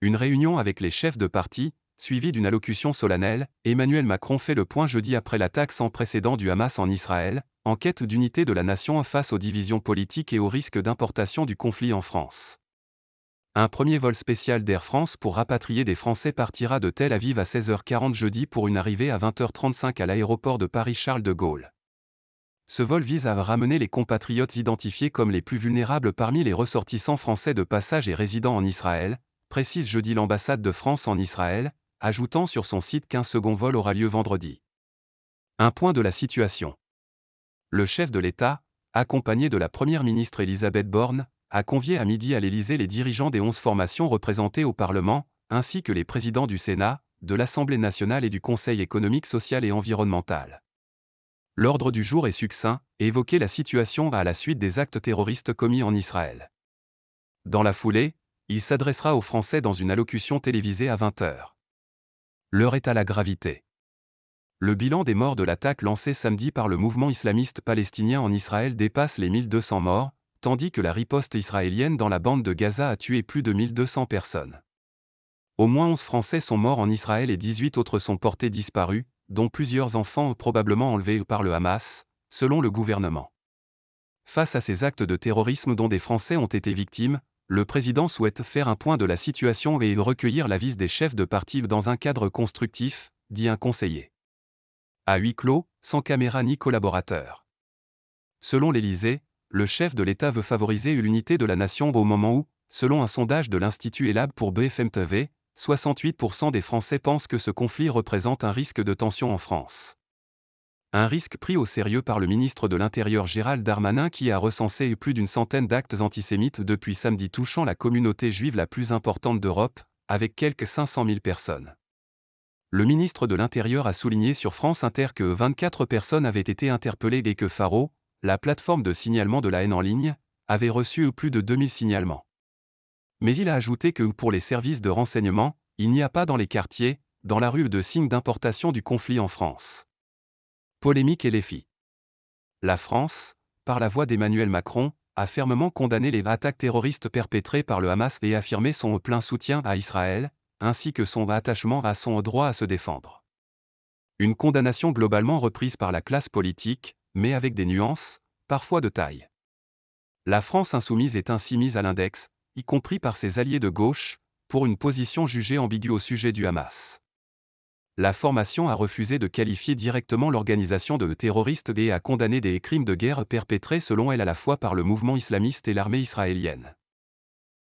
Une réunion avec les chefs de parti, suivie d'une allocution solennelle, Emmanuel Macron fait le point jeudi après l'attaque sans précédent du Hamas en Israël, en quête d'unité de la nation face aux divisions politiques et au risque d'importation du conflit en France. Un premier vol spécial d'Air France pour rapatrier des Français partira de Tel Aviv à 16h40 jeudi pour une arrivée à 20h35 à l'aéroport de Paris-Charles de Gaulle. Ce vol vise à ramener les compatriotes identifiés comme les plus vulnérables parmi les ressortissants français de passage et résidents en Israël, précise jeudi l'ambassade de France en Israël, ajoutant sur son site qu'un second vol aura lieu vendredi. Un point de la situation. Le chef de l'État, accompagné de la première ministre Elisabeth Borne, a convié à midi à l'Élysée les dirigeants des 11 formations représentées au Parlement, ainsi que les présidents du Sénat, de l'Assemblée nationale et du Conseil économique, social et environnemental. L'ordre du jour est succinct, évoquer la situation à la suite des actes terroristes commis en Israël. Dans la foulée, il s'adressera aux Français dans une allocution télévisée à 20h. L'heure est à la gravité. Le bilan des morts de l'attaque lancée samedi par le mouvement islamiste palestinien en Israël dépasse les 1200 morts, tandis que la riposte israélienne dans la bande de Gaza a tué plus de 1200 personnes. Au moins 11 Français sont morts en Israël et 18 autres sont portés disparus, dont plusieurs enfants probablement enlevés par le Hamas, selon le gouvernement. Face à ces actes de terrorisme dont des Français ont été victimes, le président souhaite faire un point de la situation et recueillir l'avis des chefs de parti dans un cadre constructif, dit un conseiller. À huis clos, sans caméra ni collaborateur. Selon l'Élysée, le chef de l'État veut favoriser l'unité de la nation au moment où, selon un sondage de l'Institut Elab pour BFM TV, 68% des Français pensent que ce conflit représente un risque de tension en France. Un risque pris au sérieux par le ministre de l'Intérieur Gérald Darmanin qui a recensé plus d'une centaine d'actes antisémites depuis samedi touchant la communauté juive la plus importante d'Europe, avec quelques 500 000 personnes. Le ministre de l'Intérieur a souligné sur France Inter que 24 personnes avaient été interpellées et que Faro, la plateforme de signalement de la haine en ligne, avait reçu plus de 2000 signalements. Mais il a ajouté que pour les services de renseignement, il n'y a pas dans les quartiers, dans la rue de signes d'importation du conflit en France. Polémique et LFI. La France, par la voix d'Emmanuel Macron, a fermement condamné les attaques terroristes perpétrées par le Hamas et affirmé son plein soutien à Israël, ainsi que son attachement à son droit à se défendre. Une condamnation globalement reprise par la classe politique, mais avec des nuances, parfois de taille. La France insoumise est ainsi mise à l'index, y compris par ses alliés de gauche, pour une position jugée ambiguë au sujet du Hamas. La formation a refusé de qualifier directement l'organisation de terroriste et a condamné des crimes de guerre perpétrés selon elle à la fois par le mouvement islamiste et l'armée israélienne.